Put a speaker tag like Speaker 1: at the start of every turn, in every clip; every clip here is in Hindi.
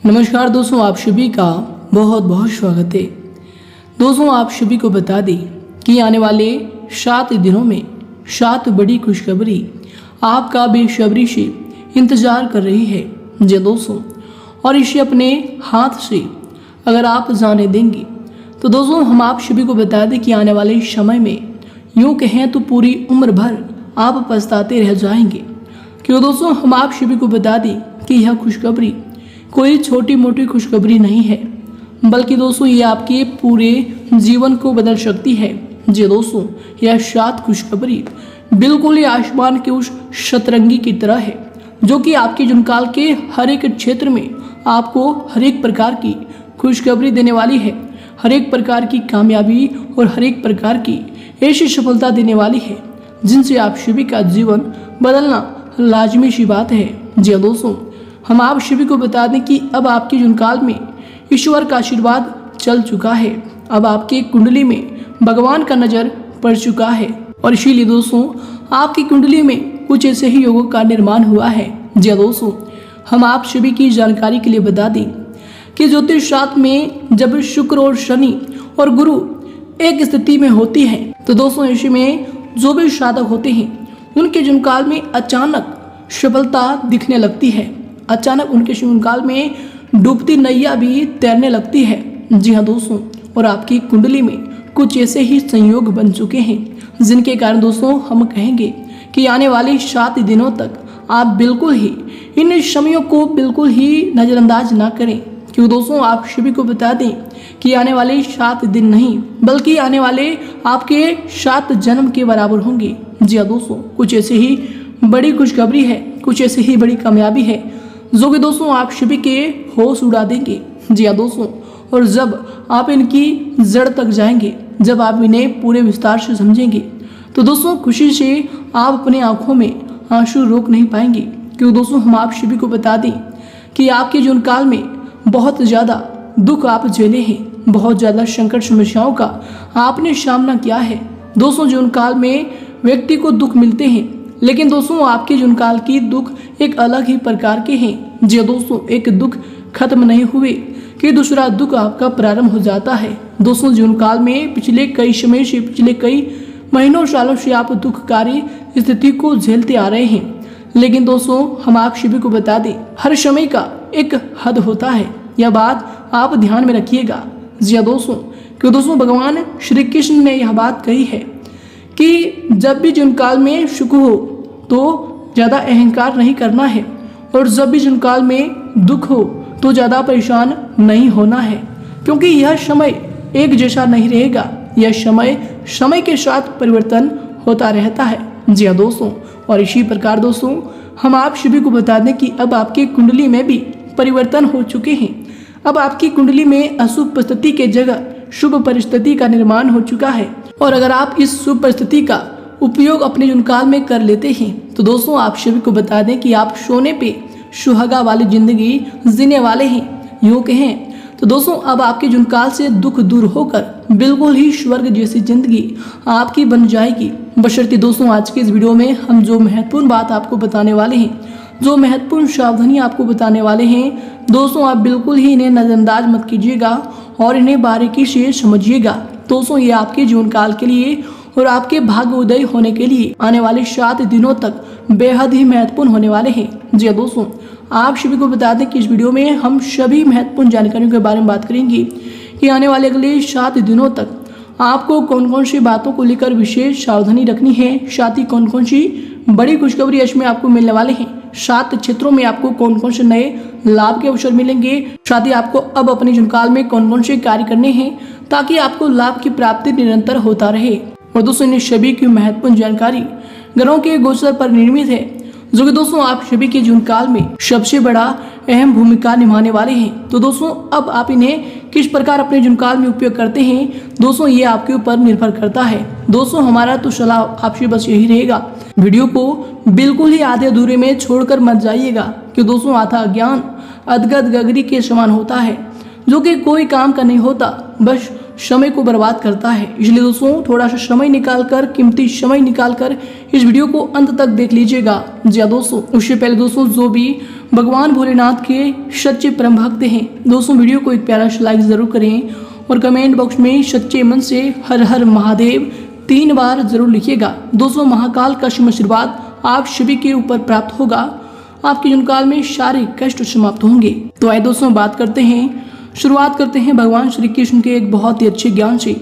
Speaker 1: नमस्कार दोस्तों, आप सभी का बहुत बहुत स्वागत है। दोस्तों, आप सभी को बता दें कि आने वाले 7 दिनों में 7 बड़ी खुशखबरी आपका बेसब्री से इंतज़ार कर रही है जी दोस्तों। और इसे अपने हाथ से अगर आप जाने देंगे तो दोस्तों हम आप सभी को बता दें कि आने वाले समय में यूँ कहें तो पूरी उम्र भर आप पछताते रह जाएंगे। क्यों दोस्तों, हम आप सभी को बता दें कि यह खुशखबरी कोई छोटी मोटी खुशखबरी नहीं है, बल्कि दोस्तों ये आपके पूरे जीवन को बदल सकती है जी दोस्तों। यह 7 खुशखबरी बिल्कुल ही आसमान के उस शतरंगी की तरह है, जो कि आपके जुनकाल के हर एक क्षेत्र में आपको हर एक प्रकार की खुशखबरी देने वाली है, हर एक प्रकार की कामयाबी और हर एक प्रकार की ऐसी सफलता देने वाली है जिनसे आप सभी का जीवन बदलना लाजमी सी बात है जी दोस्तों। हम आप सभी को बता दें कि अब आपके जुनकाल में ईश्वर का आशीर्वाद चल चुका है, अब आपकी कुंडली में भगवान का नज़र पड़ चुका है। और इसीलिए दोस्तों आपकी कुंडली में कुछ ऐसे ही योगों का निर्माण हुआ है जी दोस्तों। हम आप सभी की जानकारी के लिए बता दें कि ज्योतिष शास्त्र में जब शुक्र और शनि और गुरु एक स्थिति में होती है तो दोस्तों ऐसे में जो भी साधक होते हैं उनके जुनकाल में अचानक सफलता दिखने लगती है, अचानक उनके जीवनकाल में डूबती नैया भी तैरने लगती है जी हाँ दोस्तों। और आपकी कुंडली में कुछ ऐसे ही संयोग बन चुके हैं जिनके कारण दोस्तों हम कहेंगे कि आने वाले 7 दिनों तक आप बिल्कुल ही इन समयों को बिल्कुल ही नज़रअंदाज ना करें। क्यों दोस्तों, आप सभी को बता दें कि आने वाले 7 दिन नहीं बल्कि आने वाले आपके 7 जन्म के बराबर होंगे जी हाँ दोस्तों। कुछ ऐसे ही बड़ी खुशखबरी है, कुछ ऐसी ही बड़ी कामयाबी है जो कि दोस्तों आप सभी के होश उड़ा देंगे जी हाँ दोस्तों। और जब आप इनकी जड़ तक जाएंगे, जब आप इन्हें पूरे विस्तार से समझेंगे तो दोस्तों खुशी से आप अपनी आंखों में आंसू रोक नहीं पाएंगे। क्यों दोस्तों, हम आप सभी को बता दें कि आपके जीवनकाल में बहुत ज़्यादा दुख आप झेले हैं, बहुत ज़्यादा संकट समस्याओं का आपने सामना किया है दोस्तों। जीवनकाल में व्यक्ति को दुख मिलते हैं, लेकिन दोस्तों आपके जीवनकाल की दुख एक अलग ही प्रकार के हैं जी दोस्तों। एक दुख खत्म नहीं हुए कि दूसरा दुख आपका प्रारंभ हो जाता है दोस्तों। जीवनकाल में पिछले कई समय से, पिछले कई महीनों सालों से आप दुखकारी स्थिति को झेलते आ रहे हैं, लेकिन दोस्तों हम आप सभी को बता दें हर समय का एक हद होता है, यह बात आप ध्यान में रखिएगा जी हाँ दोस्तों। क्यों दोस्तों, भगवान श्री कृष्ण ने यह बात कही है कि जब भी जीवनकाल में सुख हो तो ज़्यादा अहंकार नहीं करना है, और जब भी जीवनकाल में दुख हो तो ज़्यादा परेशान नहीं होना है, क्योंकि यह समय एक जैसा नहीं रहेगा, यह समय के साथ परिवर्तन होता रहता है जी हाँ दोस्तों। और इसी प्रकार दोस्तों हम आप सभी को बता दें कि अब आपकी कुंडली में भी परिवर्तन हो चुके हैं। अब आपकी कुंडली में अशुभ परिस्थिति के जगह शुभ परिस्थिति का निर्माण हो चुका है। और अगर आप इस शुभ परिस्थिति का उपयोग अपने जीवनकाल में कर लेते हैं तो दोस्तों आप सभी को बता दें कि आप सोने पे सुहागा वाली जिंदगी जीने वाले हैं। यूँ कहें तो दोस्तों अब आपके जीवनकाल से दुख दूर होकर बिल्कुल ही स्वर्ग जैसी जिंदगी आपकी बन जाएगी। बशर्ते दोस्तों आज के इस वीडियो में हम जो महत्वपूर्ण बात आपको बताने वाले हैं, जो महत्वपूर्ण सावधानी आपको बताने वाले हैं दोस्तों, आप बिल्कुल ही इन्हें नज़रअंदाज मत कीजिएगा और इन्हें बारीकी से समझिएगा दोस्तों। ये आपके जीवनकाल के लिए और आपके भाग्य उदय होने के लिए आने वाले 7 दिनों तक बेहद ही महत्वपूर्ण होने वाले हैं जी दोस्तों। आप सभी को बता दें कि इस वीडियो में हम सभी महत्वपूर्ण जानकारियों के बारे में बात करेंगे कि आने वाले अगले 7 दिनों तक आपको कौन कौन सी बातों को लेकर विशेष सावधानी रखनी है, साथ ही कौन कौन सी बड़ी खुशखबरी इसमें आपको मिलने वाले हैं, 7 क्षेत्रों में आपको कौन कौन से नए लाभ के अवसर मिलेंगे, साथ ही आपको अब अपने जीवनकाल में कौन कौन से कार्य करने हैं ताकि आपको लाभ की प्राप्ति निरंतर होता रहे। और दोस्तों इन सभी की महत्वपूर्ण जानकारी ग्रहों के गोचर पर निर्मित है, जो कि दोस्तों आप सभी के जीवनकाल में सबसे बड़ा अहम भूमिका निभाने वाले हैं। तो दोस्तों अब आप इन्हें किस प्रकार अपने जीवनकाल में उपयोग करते हैं दोस्तों, ये आपके ऊपर निर्भर करता है दोस्तों। हमारा तो सलाह आपसे बस यही रहेगा, वीडियो को बिल्कुल ही आधे अधूरे में छोड़कर मत जाइएगा, कि दोस्तों आधा ज्ञान अधगत गगरी के समान होता है, जो कि कोई काम का नहीं होता, बस समय को बर्बाद करता है। इसलिए दोस्तों थोड़ा सा समय निकालकर, कीमती समय निकालकर इस वीडियो को अंत तक देख लीजिएगा। जी हाँ दोस्तों, उससे पहले दोस्तों जो भी भगवान भोलेनाथ के सच्चे परम भक्त हैं दोस्तों, वीडियो को एक प्यारा सा लाइक जरूर करें और कमेंट बॉक्स में सच्चे मन से हर हर महादेव 3 बार जरूर लिखिएगा। दोस्तों महाकाल का शुभ आशीर्वाद आप सभी के ऊपर प्राप्त होगा। आपके जीवन काल में सारे कष्ट समाप्त होंगे। तो आइए दोस्तों शुरुआत करते हैं भगवान श्री कृष्ण के एक बहुत ही अच्छे ज्ञान से,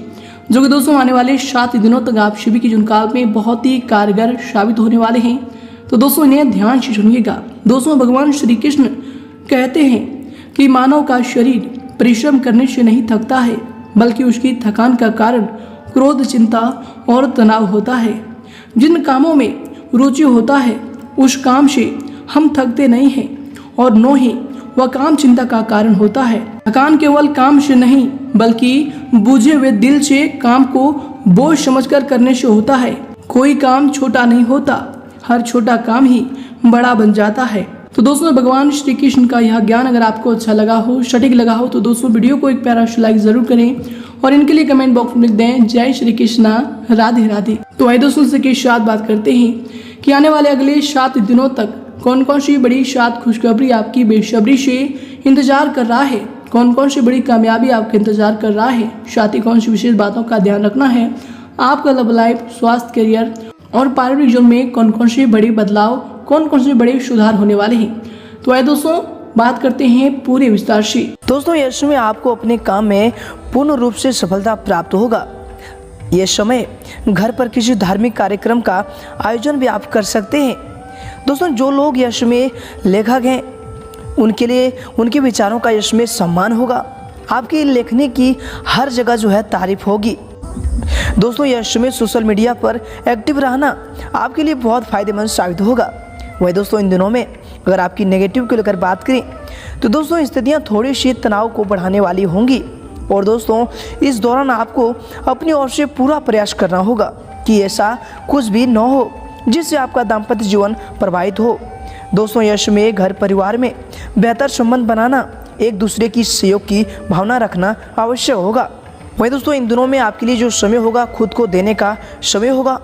Speaker 1: जो कि दोस्तों आने वाले 7 दिनों तक आप सभी के जीवन काल में बहुत ही कारगर साबित होने वाले हैं। तो दोस्तों इन्हें ध्यान से सुनिएगा। दोस्तों भगवान श्री कृष्ण कहते हैं कि मानव का शरीर परिश्रम करने से नहीं थकता है, बल्कि उसकी थकान का कारण क्रोध, चिंता और तनाव होता है। जिन कामों में रुचि होता है उस काम से हम थकते नहीं हैं और न ही वह काम चिंता का कारण होता है। थकान केवल काम से नहीं बल्कि बुझे हुए दिल से काम को बोझ समझकर करने से होता है। कोई काम छोटा नहीं होता, हर छोटा काम ही बड़ा बन जाता है। तो दोस्तों भगवान श्री कृष्ण का यह ज्ञान अगर आपको अच्छा लगा हो, सटीक लगा हो, तो दोस्तों वीडियो को एक प्यारा सा लाइक जरूर करें और इनके लिए कमेंट बॉक्स में लिख दें जय श्री कृष्णा, राधे राधे। तो आइए दोस्तों से के साथ बात करते हैं कि आने वाले अगले 7 दिनों तक कौन कौन सी बड़ी 7 खुशखबरी आपकी बेसब्री से इंतजार कर रहा है, कौन कौन सी बड़ी कामयाबी आपका इंतजार कर रहा है, साथ ही कौन सी विशेष बातों का ध्यान रखना है, आपका लव लाइफ, स्वास्थ्य, करियर और पारिवारिक जीवन में कौन कौन से बड़े बदलाव, कौन कौन से बड़े सुधार होने वाले हैं। तो आइए दोस्तों बात करते हैं पूरे विस्तार से।
Speaker 2: दोस्तों यह समय आपको अपने काम में पूर्ण रूप से सफलता प्राप्त होगा। यह समय घर पर किसी धार्मिक कार्यक्रम का आयोजन भी आप कर सकते हैं। दोस्तों जो लोग यश में लेखक हैं उनके लिए उनके विचारों का यश में सम्मान होगा। आपकी लेखनी की हर जगह जो है तारीफ होगी। दोस्तों यश में सोशल मीडिया पर एक्टिव रहना आपके लिए बहुत फायदेमंद साबित होगा। वही दोस्तों इन दिनों में अगर आपकी नेगेटिव को लेकर बात करें तो दोस्तों स्थितियां थोड़ी सी तनाव को बढ़ाने वाली होंगी और दोस्तों इस दौरान आपको अपनी ओर से पूरा प्रयास करना होगा कि ऐसा कुछ भी न हो जिससे आपका दाम्पत्य जीवन प्रभावित हो। दोस्तों यश में घर परिवार में बेहतर संबंध बनाना, एक दूसरे की सहयोग की भावना रखना आवश्यक होगा। वही दोस्तों इन दिनों में आपके लिए जो समय होगा खुद को देने का समय होगा।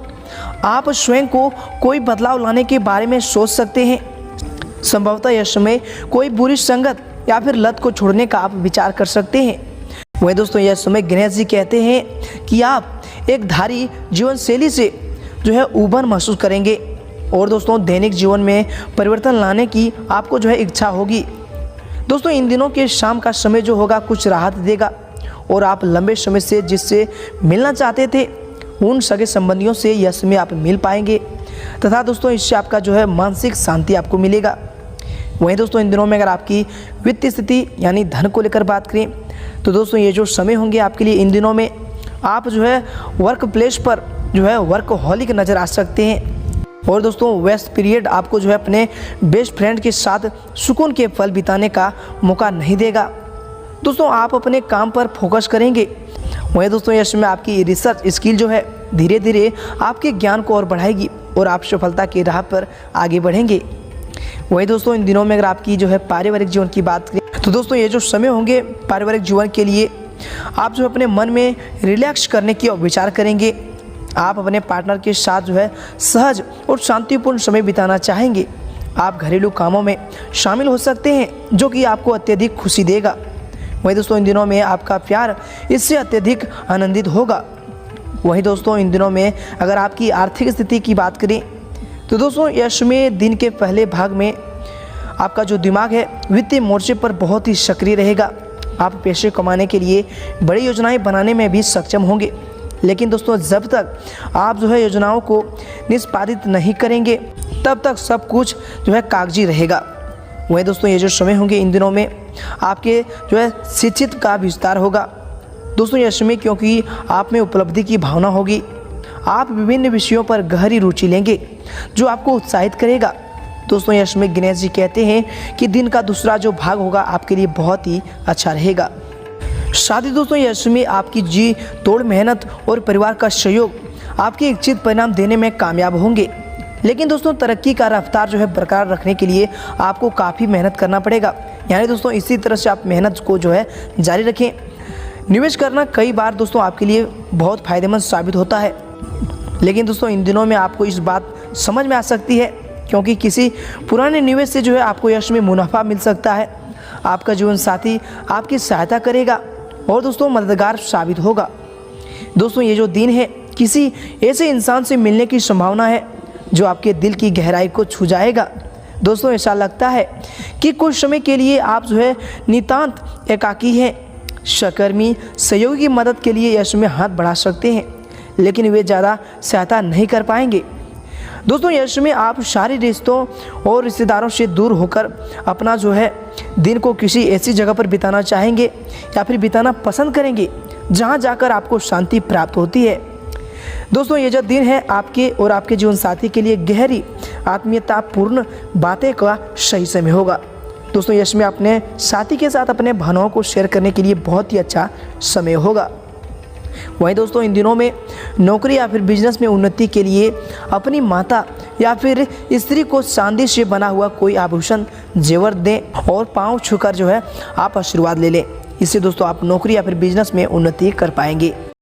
Speaker 2: आप स्वयं को कोई बदलाव लाने के बारे में सोच सकते हैं। संभवतः यह समय कोई बुरी संगत या फिर लत को छोड़ने का आप विचार कर सकते हैं। वही दोस्तों यह समय गणेश जी कहते हैं कि आप एक धारी जीवन शैली से जो है उबर महसूस करेंगे और दोस्तों दैनिक जीवन में परिवर्तन लाने की आपको जो है इच्छा होगी। दोस्तों इन दिनों के शाम का समय जो होगा कुछ राहत देगा और आप लंबे समय से जिससे मिलना चाहते थे उन सगे संबंधियों से यह समय आप मिल पाएंगे तथा दोस्तों इससे आपका जो है मानसिक शांति आपको मिलेगा। वहीं दोस्तों इन दिनों में अगर आपकी वित्तीय स्थिति यानी धन को लेकर बात करें तो दोस्तों ये जो समय होंगे आपके लिए इन दिनों में आप जो है वर्क प्लेस पर जो है वर्कहॉलिक नज़र आ सकते हैं और दोस्तों वेस्ट पीरियड आपको जो है अपने बेस्ट फ्रेंड के साथ सुकून के पल बिताने का मौका नहीं देगा। दोस्तों आप अपने काम पर फोकस करेंगे। वहीं दोस्तों यह समय आपकी रिसर्च स्किल जो है धीरे धीरे आपके ज्ञान को और बढ़ाएगी और आप सफलता की राह पर आगे बढ़ेंगे। वहीं दोस्तों इन दिनों में अगर आपकी जो है पारिवारिक जीवन की बात करें तो दोस्तों ये जो समय होंगे पारिवारिक जीवन के लिए आप जो अपने मन में रिलैक्स करने की विचार करेंगे। आप अपने पार्टनर के साथ जो है सहज और शांतिपूर्ण समय बिताना चाहेंगे। आप घरेलू कामों में शामिल हो सकते हैं जो कि आपको अत्यधिक खुशी देगा। वहीं दोस्तों इन दिनों में आपका प्यार इससे अत्यधिक आनंदित होगा। वहीं दोस्तों इन दिनों में अगर आपकी आर्थिक स्थिति की बात करें तो दोस्तों यश में दिन के पहले भाग में आपका जो दिमाग है वित्तीय मोर्चे पर बहुत ही सक्रिय रहेगा। आप पैसे कमाने के लिए बड़ी योजनाएं बनाने में भी सक्षम होंगे, लेकिन दोस्तों जब तक आप जो है योजनाओं को निष्पादित नहीं करेंगे तब तक सब कुछ जो है कागजी रहेगा। वहीं दोस्तों ये जो समय होंगे इन दिनों में आपके जो है शिक्षित का विस्तार होगा। दोस्तों यह समय क्योंकि आप में उपलब्धि की भावना होगी, आप विभिन्न विषयों पर गहरी रुचि लेंगे जो आपको उत्साहित करेगा। दोस्तों यह समय गणेश जी कहते हैं कि दिन का दूसरा जो भाग होगा आपके लिए बहुत ही अच्छा रहेगा। साथ ही दोस्तों यह समय आपकी जी तोड़ मेहनत और परिवार का सहयोग आपके इच्छित परिणाम देने में कामयाब होंगे, लेकिन दोस्तों तरक्की का रफ्तार जो है बरकरार रखने के लिए आपको काफ़ी मेहनत करना पड़ेगा। यानी दोस्तों इसी तरह से आप मेहनत को जो है जारी रखें। निवेश करना कई बार दोस्तों आपके लिए बहुत फायदेमंद साबित होता है, लेकिन दोस्तों इन दिनों में आपको इस बात समझ में आ सकती है, क्योंकि किसी पुराने निवेश से जो है आपको यश में मुनाफा मिल सकता है। आपका जीवन साथी आपकी सहायता करेगा और दोस्तों मददगार साबित होगा। दोस्तों ये जो दिन है किसी ऐसे इंसान से मिलने की संभावना है जो आपके दिल की गहराई को छू जाएगा। दोस्तों ऐसा लगता है कि कुछ समय के लिए आप जो है नितांत एकाकी हैं। सहकर्मी सहयोगी की मदद के लिए यश में हाथ बढ़ा सकते हैं, लेकिन वे ज़्यादा सहायता नहीं कर पाएंगे। दोस्तों यश में आप सारे रिश्तों और रिश्तेदारों से दूर होकर अपना जो है दिन को किसी ऐसी जगह पर बिताना चाहेंगे या फिर बिताना पसंद करेंगे जहां जाकर आपको शांति प्राप्त होती है। दोस्तों ये जो दिन है आपके और आपके जीवन साथी के लिए गहरी आत्मीयतापूर्ण बातें का सही समय होगा। दोस्तों यश में अपने साथी के साथ अपने भावनाओं को शेयर करने के लिए बहुत ही अच्छा समय होगा। वहीं दोस्तों इन दिनों में नौकरी या फिर बिजनेस में उन्नति के लिए अपनी माता या फिर स्त्री को चांदी से बना हुआ कोई आभूषण जेवर दें और पांव छूकर जो है आप आशीर्वाद ले लें। इससे दोस्तों आप नौकरी या फिर बिजनेस में उन्नति कर पाएंगे।